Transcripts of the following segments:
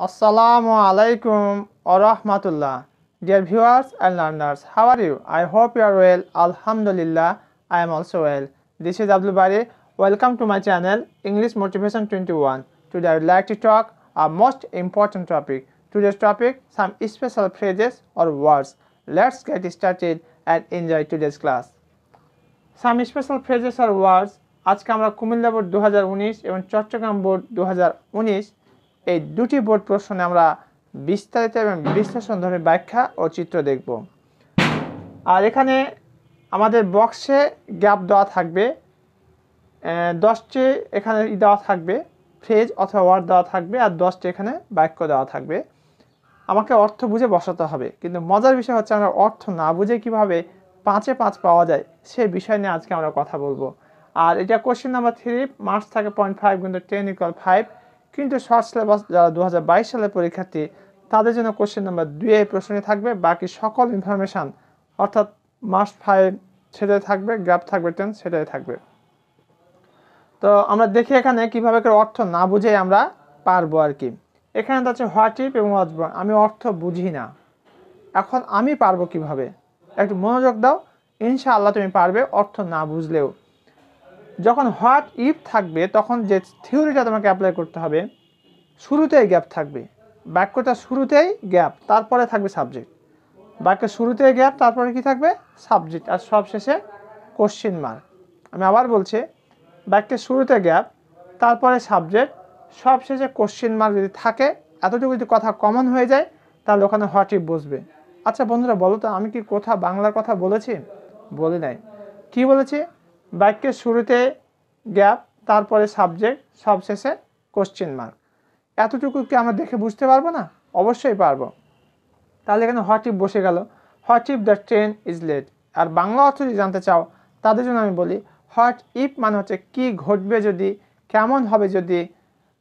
Assalamu alaikum wa rahmatullah. Dear viewers and learners, how are you? I hope you are well. Alhamdulillah, I am also well. This is Abdul Bari. Welcome to my channel English Motivation 21. Today I would like to talk a most important topic. Today's topic, some special phrases or words. Let's get started and enjoy today's class. Some special phrases or words. আজকে আমরা Comilla board 2019 এবং Chittagong board 2019 এই দুটি board প্রশ্নে আমরা বিস্তারিত এবং বিশ্লেষণধর্মী ব্যাখ্যা ও চিত্র দেখব। আর এখানে আমাদের বক্সে গ্যাপ দেওয়া থাকবে 10টি, এখানে দেওয়া থাকবে ফ্রেজ অথবা ওয়ার্ড দেওয়া থাকবে, আর 10টি এখানে বাক্য দেওয়া থাকবে। আমাকে অর্থ বুঝে বসাতে হবে, কিন্তু মজার বিষয় হচ্ছে আমরা অর্থ না বুঝে কিভাবে 5-এ 5 পাওয়া যায় সেই বিষয় নিয়ে আজকে আমরা কথা বলবো। আর এটা কোশ্চেন নাম্বার 3, মার্কস থাকে 0.5 × 10 = 5, কিন্তু শর্ট সিলেবাস যারা 2022 সালের পরীক্ষার্থী তাদের জন্য কোশ্চেন নাম্বার 2 এই প্রশ্নে থাকবে। বাকি সকল ইনফরমেশান অর্থাৎ মার্কস 5 সেটাই থাকবে, গ্যাপ থাকবে 10 সেটাই থাকবে। তো আমরা দেখি এখানে কীভাবে করে অর্থ না বুঝে আমরা পারবো আর কি। এখানে তো আছে হোয়াট ইফ এবং ওয়াজ বর্ন। আমি অর্থ বুঝি না, এখন আমি পারবো কিভাবে? একটু মনোযোগ দাও, ইনশাআল্লাহ তুমি পারবে অর্থ না বুঝলেও। যখন হোয়াট ইফ থাকবে তখন যে থিওরিটা তোমাকে অ্যাপ্লাই করতে হবে, শুরুতেই গ্যাপ থাকবে, বাক্যটা শুরুতেই গ্যাপ, তারপরে থাকবে সাবজেক্ট। বাক্যের শুরুতেই গ্যাপ, তারপরে কি থাকবে? সাবজেক্ট, আর সব শেষে কোশ্চেন মার্ক। আমি আবার বলছি, বাক্যের শুরুতে গ্যাপ, তারপরে সাবজেক্ট, সব শেষে কোশ্চেন মার্ক যদি থাকে, এতটুকু যদি কথা কমন হয়ে যায় তাহলে ওখানে হোয়াট ইফ বসবে। আচ্ছা বন্ধুরা বলো তো, আমি কি বাংলার কথা বলেছি? বলি নাই। কি বলেছি? বাক্যের শুরুতে গ্যাপ, তারপরে সাবজেক্ট, সব শেষে কোশ্চেন মার্ক। এতটুকু কি আমরা দেখে বুঝতে পারবো না? অবশ্যই পারবো। তাহলে এখানে হোয়াট ইফ বসে গেল। What if the train is late. আর বাংলা অর্থ যদি জানতে চাও তাদের জন্য আমি বলি, হোয়াট ইফ মানে হচ্ছে কি ঘটবে যদি, কেমন হবে যদি,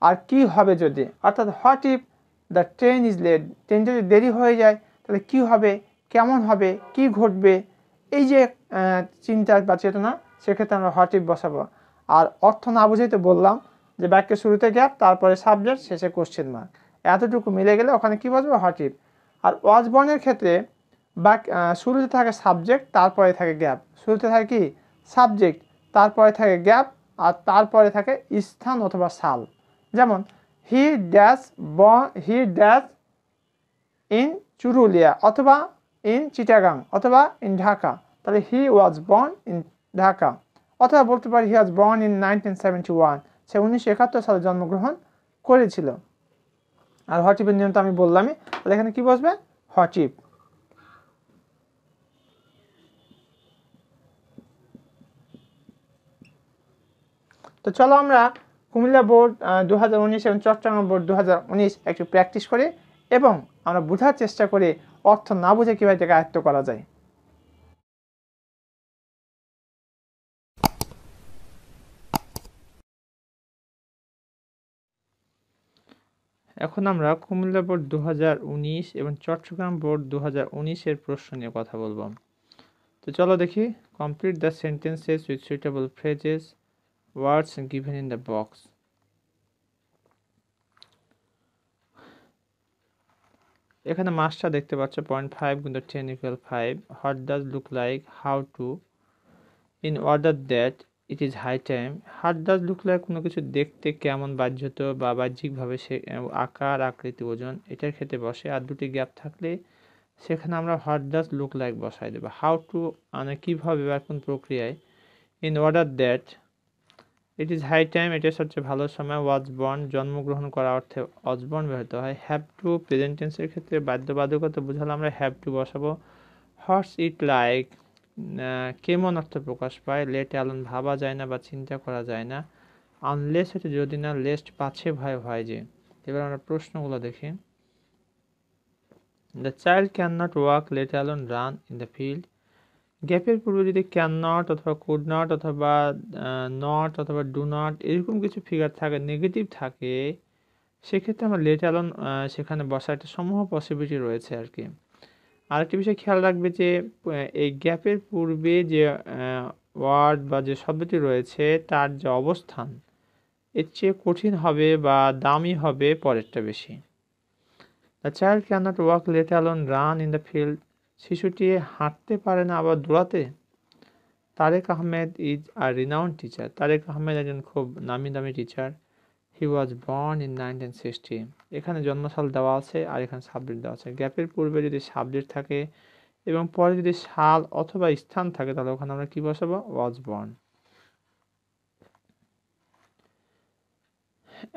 আর কি হবে যদি। অর্থাৎ what if the train is late, train যদি দেরি হয়ে যায় তাহলে কি হবে, কেমন হবে, কি ঘটবে, এই যে চিন্তা বা চেতনা, সেক্ষেত্রে আমরা হোয়াট ইফ বসাবো। আর অর্থ না বুঝেই তো বললাম যে বাক্যের শুরুতে গ্যাপ, তারপরে সাবজেক্ট, শেষে কোশ্চেন মার্ক। এতটুকু মিলে গেলে ওখানে কি বসবে? What if. আর ওয়াজ বর্নের ক্ষেত্রে শুরুতে থাকে সাবজেক্ট, তারপরে থাকে গ্যাপ। শুরুতে থাকে কি? সাবজেক্ট, তারপরে থাকে গ্যাপ, আর তারপরে থাকে স্থান অথবা সাল। যেমন হি ড্যাশ ইন চুরুলিয়া, অথবা ইন চিটাগাং, অথবা ইন ঢাকা। তাহলে হি ওয়াজ বর্ন ইন ঢাকা। অথবা বলতে পারি হি ওয়াজ বর্ন ইন 1971, সে 1971 সালে জন্মগ্রহণ করেছিল। আর হোয়াট ইফের নিয়ম তো আমি বললামই। তাহলে এখানে কি বসবে? What if. তো চলো আমরা কুমিল্লা বোর্ড 2019 এবং চট্টগ্রাম বোর্ড 2019 একটু প্র্যাকটিস করি এবং আমরা বোঝার চেষ্টা করি অর্থ না বুঝে কীভাবে এটাকে আয়ত্ত করা যায়। এখন আমরা কুমিল্লা বোর্ড 2019 এবং চট্টগ্রাম বোর্ড 2019 প্রশ্ন নিয়ে কথা বলবো। তো চলো দেখি। Complete the sentences with suitable phrases, words given in the box. এখানে মাসটা দেখতে পাচ্ছ 0.5 × 10 = 5। What does look like, how to, in order that, it is high time. What does look like কোনো কিছু দেখতে কেমন, বাহ্যত বা বাহ্যিকভাবে সে আকার, আকৃতি, ওজন, এটার ক্ষেত্রে বসে। আর দুটি গ্যাপ থাকলে সেখানে আমরা হোয়াট ডাজ লুক লাইক বসাই দেবো। হাউ টু মানে কীভাবে বা কোন প্রক্রিয়ায়। In order that, it is high time, এটা সবচেয়ে ভালো সময়। ওয়াজ বর্ন জন্মগ্রহণ করা অর্থে ওয়াজ বর্ন ব্যবহৃত হয়। হ্যাভ টু প্রেজেন্ট টেন্সের ক্ষেত্রে বাধ্যবাধকতা বোঝালে আমরা হ্যাভ টু বসাবো। হোয়াটস ইট লাইক কেমন অর্থ প্রকাশ পায়। লেট অ্যালোন ভাবা যায় না বা চিন্তা করা যায় না। আনলেস হচ্ছে যদি না, লেস্ট পাছে ভয় হয় যে। এবার আমরা প্রশ্নগুলো দেখি। The child can not walk, let alone run in the field. গ্যাপের পূর্বে যদি ক্যান নট অথবা কুড নট অথবা নট অথবা ডু নট এরকম কিছু ফিগার থাকে, নেগেটিভ থাকে, সেক্ষেত্রে আমরা লেট অ্যালোন সেখানে বসার একটা সমূহ পসিবিলিটি রয়েছে আর কি। আরেকটি বিষয় খেয়াল রাখবে যে এই গ্যাপের পূর্বে যে ওয়ার্ড বা যে শব্দটি রয়েছে তার যে অবস্থান এর চেয়ে কঠিন হবে বা দামি হবে পরেরটা বেশি। The child can not walk let alone run in the field. শিশুটি হাঁটতে পারে না আবার দৌড়াতে। Tareq Ahmed is a renowned teacher. Tareq Ahmed একজন খুব নামি দামি teacher. He was born in 1960। এখানে জন্মসাল দেওয়া আছে আর এখানে সাবজেক্ট দেওয়া আছে। গ্যাপের পূর্বে যদি সাবজেক্ট থাকে এবং পরে যদি সাল অথবা স্থান থাকে তাহলে ওখানে আমরা কি বসাবো? Was born.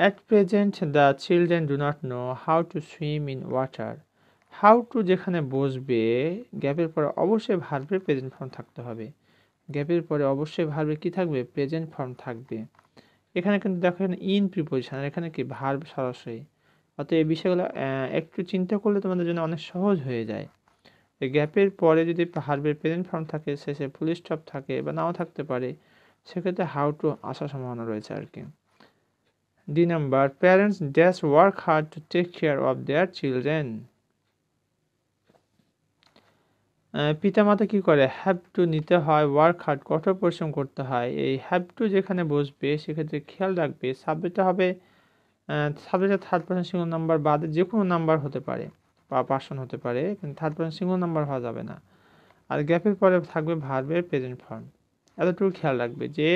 At present the children do not know how to swim in water. How to যেখানে বসবে গ্যাপের পরে অবশ্যই ভার্বের প্রেজেন্ট ফর্ম থাকতে হবে। গ্যাপের পরে অবশ্যই ভার্বে কি থাকবে? প্রেজেন্ট ফর্ম থাকবে। এখানে কিন্তু দেখো এখানে ইন প্রিপোজিশন, এখানে কি ভার্ব সরাসরি। অতএব এই বিষয়গুলো একটু চিন্তা করলে তোমাদের জন্য অনেক সহজ হয়ে যায়। গ্যাপের পরে যদি ভার্বের প্রেজেন্ট ফর্ম থাকে, শেষে ফুল স্টপ থাকে বা নাও থাকতে পারে, সেক্ষেত্রে হাউ টু আসার সম্ভাবনা রয়েছে আর কি। D number, parents dash work hard to take care of their children. পিতামাতা কি করে? হ্যাভ টু নিতে হয়, ওয়ার্ক হার্ড কঠোর পরিশ্রম করতে হয়। এই হ্যাভ টু যেখানে বসবে সেক্ষেত্রে খেয়াল রাখবে সাবজেক্টটা হবে সাবজেক্টের থার্ড পারসন সিঙ্গুলার নাম্বার বাদে যে কোনো নাম্বার হতে পারে বা পার্সন হতে পারে, কিন্তু থার্ড পারসন সিঙ্গুলার নাম্বার হওয়া যাবে না। আর গ্যাপের পরে থাকবে ভার্বের প্রেজেন্ট ফর্ম। এতটুকু খেয়াল রাখবে যে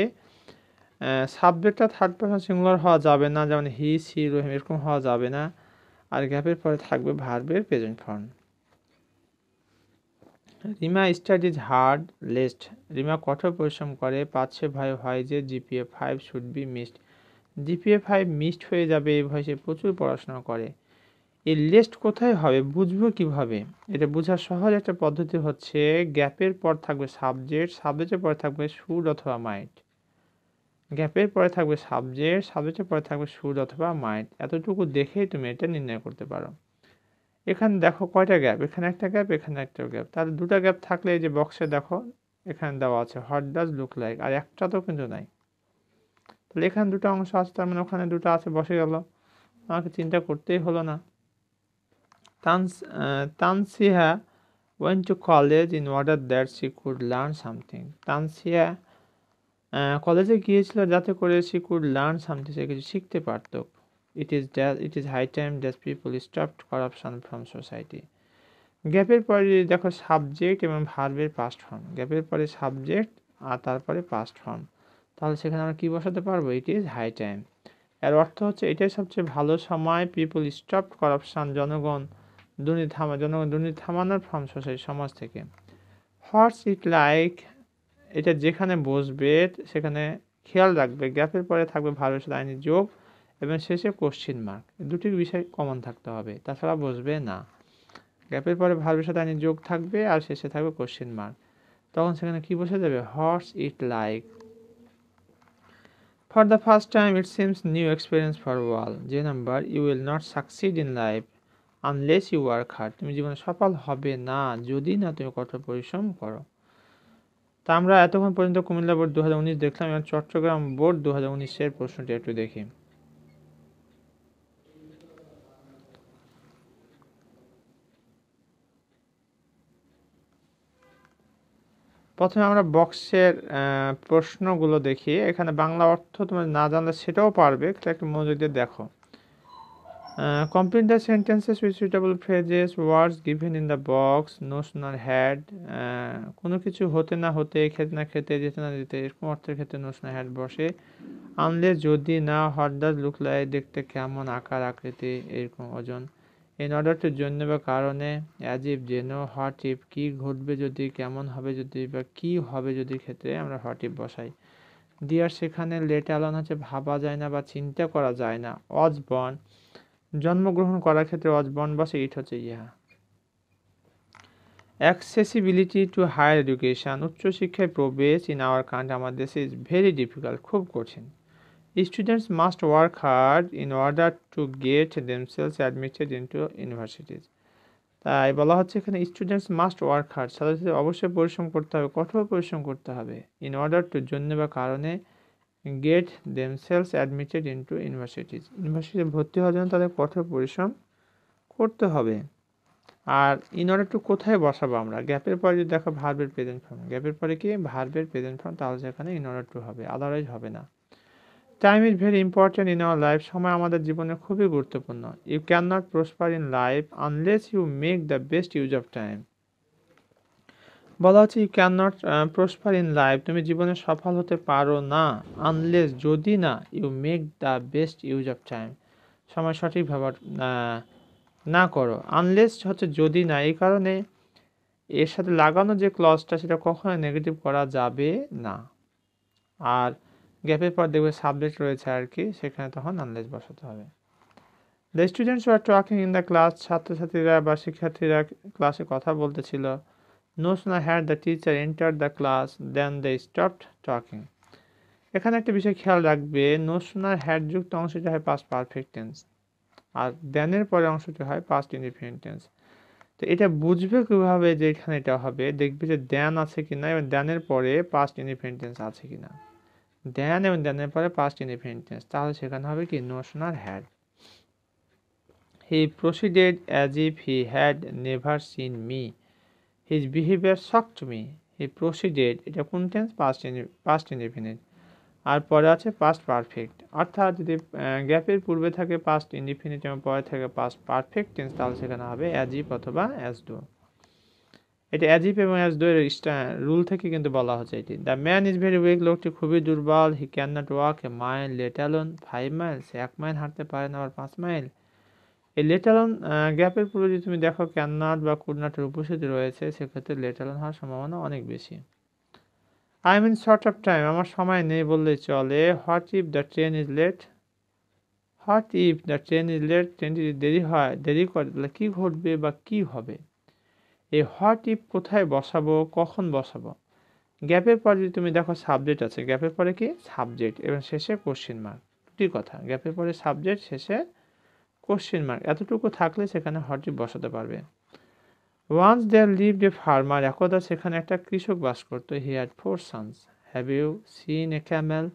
সাবজেক্টটা থার্ড পারসন সিঙ্গুলার হওয়া যাবে না, যেমন হি, সি, রহিম এরকম হওয়া যাবে না। আর গ্যাপের পরে থাকবে ভার্বের present form. Rima studies hard lest. Rima কঠোর পরিশ্রম করে, পাচ্ছে ভয় হয় যে GPA 5 should be missed. GPA 5 missed হয়ে যাবে এই ভয়ে সে প্রচুর পড়াশোনা করে। এই লেস্ট কোথায় হবে, বুঝবো কিভাবে? এটা বোঝার সহজ একটা পদ্ধতি হচ্ছে গ্যাপের পর থাকবে সাবজেক্ট, সাবজেক্টের পরে থাকবে শুড অথবা মাইট। গ্যাপের পরে থাকবে সাবজেক্ট, সাবজেক্টের পরে থাকবে শুড অথবা মাইট। এতটুকু দেখেই তুমি এটা নির্ণয় করতে পারো। এখানে দেখো কয়টা গ্যাপ, এখানে একটা গ্যাপ, এখানে একটা গ্যাপ, তাহলে দুটা গ্যাপ থাকলে এই যে বক্সে দেখো এখানে দেওয়া আছে হোয়াট ডাজ লুক লাইক, আর একটা তো কিন্তু নাই। তাহলে এখানে দুটো অংশ আছে, তার মানে ওখানে দুটো আছে, বসে গেল, আমাকে চিন্তা করতেই হলো না। তানসিহা went to college in order that she could learn something. তানসিয়া কলেজে গিয়েছিল যাতে করে she could learn something, সে কিছু শিখতে পারত। It is high time that people stopped corruption from society. গ্যাপের পরে যদি দেখো সাবজেক্ট এবং ভার্বের পাস্ট ফর্ম, গ্যাপের পরে সাবজেক্ট আর তারপরে পাস্ট ফর্ম, তাহলে সেখানে আমরা কি বসাতে পারবো? It is high time. এর অর্থ হচ্ছে এটাই সবচেয়ে ভালো সময়, পিপল স্টপড করাপশন, জনগণ দুর্নীতি থামানোর ফ্রম সোসাইটি, সমাজ থেকে। হোয়াটস ইট লাইক, এটা যেখানে বসবে সেখানে খেয়াল রাখবে গ্যাপের পরে থাকবে ভার্বের সাথে আইনি যোগ এবং শেষে কোশ্চিন মার্ক, দুটি বিষয় কমন থাকতে হবে, তাছাড়া বসবে না। গ্যাপের পরে ভার্বের সাথে আইনি যোগ থাকবে আর শেষে থাকবে কোশ্চিন মার্ক, তখন সেখানে কি বসে যাবে? What's it like. For the first time it seems new experience for all. যে number, you will not succeed in life unless you work hard. তুমি জীবনে সফল হবে না যদি না তুমি কঠোর পরিশ্রম করো। তা আমরা এতক্ষণ পর্যন্ত কুমিল্লা বোর্ড 2019 দেখলাম, এবং চট্টগ্রাম বোর্ড 2019-এর প্রশ্নটি একটু দেখি। প্রথমে আমরা বক্সের প্রশ্নগুলো দেখি। এখানে বাংলা অর্থ তোমরা না জানলে সেটাও পারবে, একটু মনোযোগ দিয়ে দেখো। Complete the sentences with suitable phrases, words given in the box. No sooner had, কোনো কিছু হতে না হতে, খেতে না খেতে, যেতে না যেতে, এরকম অর্থের ক্ষেত্রে no sooner had বসে। Unless যদি না, what does look like, দেখতে কেমন, আকার আকৃতি, এরকম ওজন। In order to জন্য বা কারণে, as if যেন, what if কি ঘটবে যদি, কেমন হবে যদি বা কি হবে যদি ক্ষেত্রে আমরা what if বসাই। দেয়ার সেখানে, লেট অ্যালোন হচ্ছে ভাবা যায় না বা চিন্তা করা যায় না। was born জন্মগ্রহণ করার ক্ষেত্রে was born বসে, ইট হচ্ছে ইহা। অ্যাক্সেসিবিলিটি টু হায়ার এডুকেশন, উচ্চশিক্ষায় প্রবেশ ইন আওয়ার কান্ট্রি, আমাদের দেশে ইজ ভেরি ডিফিকাল্ট, খুব কঠিন। Students must work hard in order to get themselves admitted into universities. তাই বলা হচ্ছে এখানে স্টুডেন্টস মাস্ট ওয়ার্ক হার্ড, ছাত্রছাত্রীদের অবশ্যই পরিশ্রম করতে হবে, কঠোর পরিশ্রম করতে হবে। ইন অর্ডার টু জন্য বা কারণে, get themselves admitted into universities, ইউনিভার্সিটিতে ভর্তি হওয়ার জন্য তাদের কঠোর পরিশ্রম করতে হবে। আর ইন অর্ডার টু কোথায় বসাবো আমরা? গ্যাপের পরে যদি দেখো ভার্বের প্রেজেন্ট ফর্ম, গ্যাপের পরে কি ভার্বের প্রেজেন্ট ফর্ম, তাহলে সেখানে ইন অর্ডার টু হবে, আদারওয়াইজ হবে না। Time is very important in our life. সময় আমাদের জীবনে খুবই গুরুত্বপূর্ণ। You can not prosper in life unless you make the best use of time. বলা হচ্ছে you can not prosper in life, তুমি জীবনে সফল হতে পারো না আনলেস, যদি না you make the best use of time, সময় সঠিক ব্যবহার না করো। আনলেস হচ্ছে যদি না, এই কারণে এর সাথে লাগানো যে ক্লজটা সেটা কখনো নেগেটিভ করা যাবে না। আর গ্যাপের পর দেখবে সাবজেক্ট রয়েছে আর কি, সেখানে তখন আনলেস বসাতে হবে। The students were talking in the class, ছাত্রছাত্রীরা বা শিক্ষার্থীরা ক্লাসে কথা বলতেছিল। No sooner had the teacher entered the class than they stopped talking. এখানে একটা বিষয় খেয়াল রাখবে, no sooner had যুক্ত অংশটি হয় past perfect tense, আর than এর পরে অংশটি হয় past indefinite tense। তো এটা বুঝবে কিভাবে যে এখানে এটা হবে, দেখবে যে than আছে কিনা এবং than এর পরে past indefinite tense আছে কিনা। than এবং than এর পরে past indefinite tense, তাহলে সেখানে হবে কি no sooner had। He proceeded as if he had never seen me. His behavior shocked me. He proceeded, এটা কোন টেন্স? পাস্ট ইনডিফিনিট, আর পরে আছে পাস্ট পারফেক্ট। অর্থাৎ যদি গ্যাপের পূর্বে থাকে পাস্ট ইনডিফিনিট এবং পরে থাকে পাস্ট পারফেক্ট টেন্স, তাহলে সেখানে হবে অ্যাজ ইফ অথবা অ্যাজ ডু। এটা অ্যাজ ইফ এবং অ্যাজ ডু এর রুল থেকে কিন্তু বলা হচ্ছে এটি। The man is very weak, লোকটি খুবই দুর্বল। He can not walk a mile let alone 5 miles, 1 mile হাঁটতে পারে না, আবার 5 মাইল। এই লেট অ্যালোন গ্যাপের পূর্বে যদি তুমি দেখো ক্যান নট বা কুড নটের উপস্থিতি রয়েছে, সেক্ষেত্রে লেট অ্যালোন হওয়ার সম্ভাবনা অনেক বেশি। I mean short of time, আমার সময় নেই বললেই চলে। What if the train is late, what if the train is late, ট্রেনটি যদি দেরি করে তাহলে কী ঘটবে বা কী হবে। এই হোয়াট ইফ কোথায় বসাবো, কখন বসাবো? গ্যাপের পর যদি তুমি দেখো সাবজেক্ট আছে, গ্যাপের পরে কি সাবজেক্ট এবং শেষে কোশ্চেন মার্ক, দুটি কথা। গ্যাপের পরে সাবজেক্ট, শেষে কোশ্চেন মার্ক, এতটুকু থাকলে সেখানে হোয়াট ইফ বসাতে পারবে। Once there lived a farmer, একদা সেখানে একটা কৃষক বাস করতো। He had 4 sons. Have you seen a camel,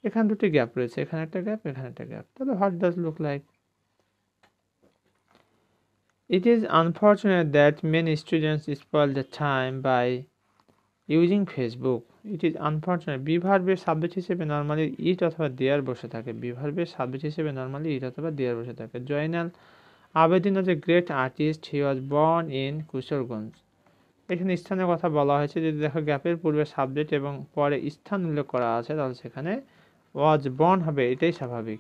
এখানে দুটি গ্যাপ রয়েছে, এখানে একটা গ্যাপ, এখানে একটা গ্যাপ, তাহলে what does look like. It is unfortunate that many students spoil the time by using Facebook. It is unfortunate, be ভার্বের subject হিসেবে নর্মালি ইট অথবা দেয়ার বসে থাকে। বি ভার্বের সাবজেক্ট হিসেবে নর্মালি ইট অথবা দেয়ার বসে থাকে। Joynal Abedin was a great artist. He was born in Kishoreganj. এখানে স্থানের কথা বলা হয়েছে, যদি দেখো গ্যাপের পূর্বে সাবজেক্ট এবং পরে স্থান উল্লেখ করা আছে, তাহলে সেখানে ওয়াজ বর্ন হবে, এটাই স্বাভাবিক।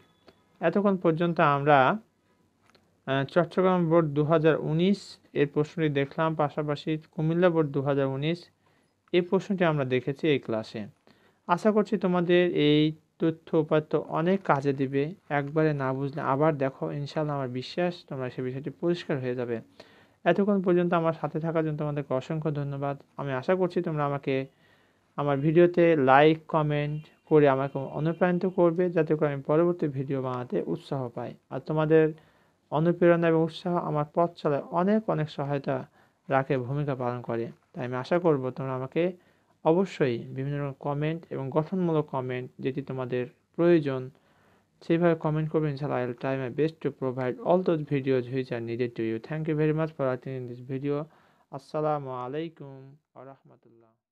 এতক্ষণ পর্যন্ত আমরা চট্টগ্রাম বোর্ড 2019 এর প্রশ্নটি দেখলাম, পাশাপাশি কুমিল্লা বোর্ড 2019 এই প্রশ্নটি আমরা দেখেছি এই ক্লাসে। আশা করছি তোমাদের এই তথ্য উপাত্ত অনেক কাজে দিবে। একবারে না বুঝলে আবার দেখো, ইনশাআল্লাহ আমার বিশ্বাস তোমরা সে বিষয়টি পরিষ্কার হয়ে যাবে। এতক্ষণ পর্যন্ত আমার সাথে থাকার জন্য তোমাদেরকে অসংখ্য ধন্যবাদ। আমি আশা করছি তোমরা আমাকে আমার ভিডিওতে লাইক কমেন্ট করে আমাকে অনুপ্রাণিত করবে, যাতে করে আমি পরবর্তী ভিডিও বানাতে উৎসাহ পাই। আর তোমাদের অনুপ্রেরণা এবং উৎসাহ আমার পথ চলায় অনেক অনেক সহায়তা রাখে, ভূমিকা পালন করে। তাই আমি আশা করব তোমরা আমাকে অবশ্যই বিভিন্ন রকম কমেন্ট এবং গঠনমূলক কমেন্ট, যেটি তোমাদের প্রয়োজন, সেইভাবে কমেন্ট করবে। ইনশাআল্লাহ I will try my best to provide all those videos which are needed to you. Thank you very much for attending this video. Assalamu alaikum wa rahmatullah.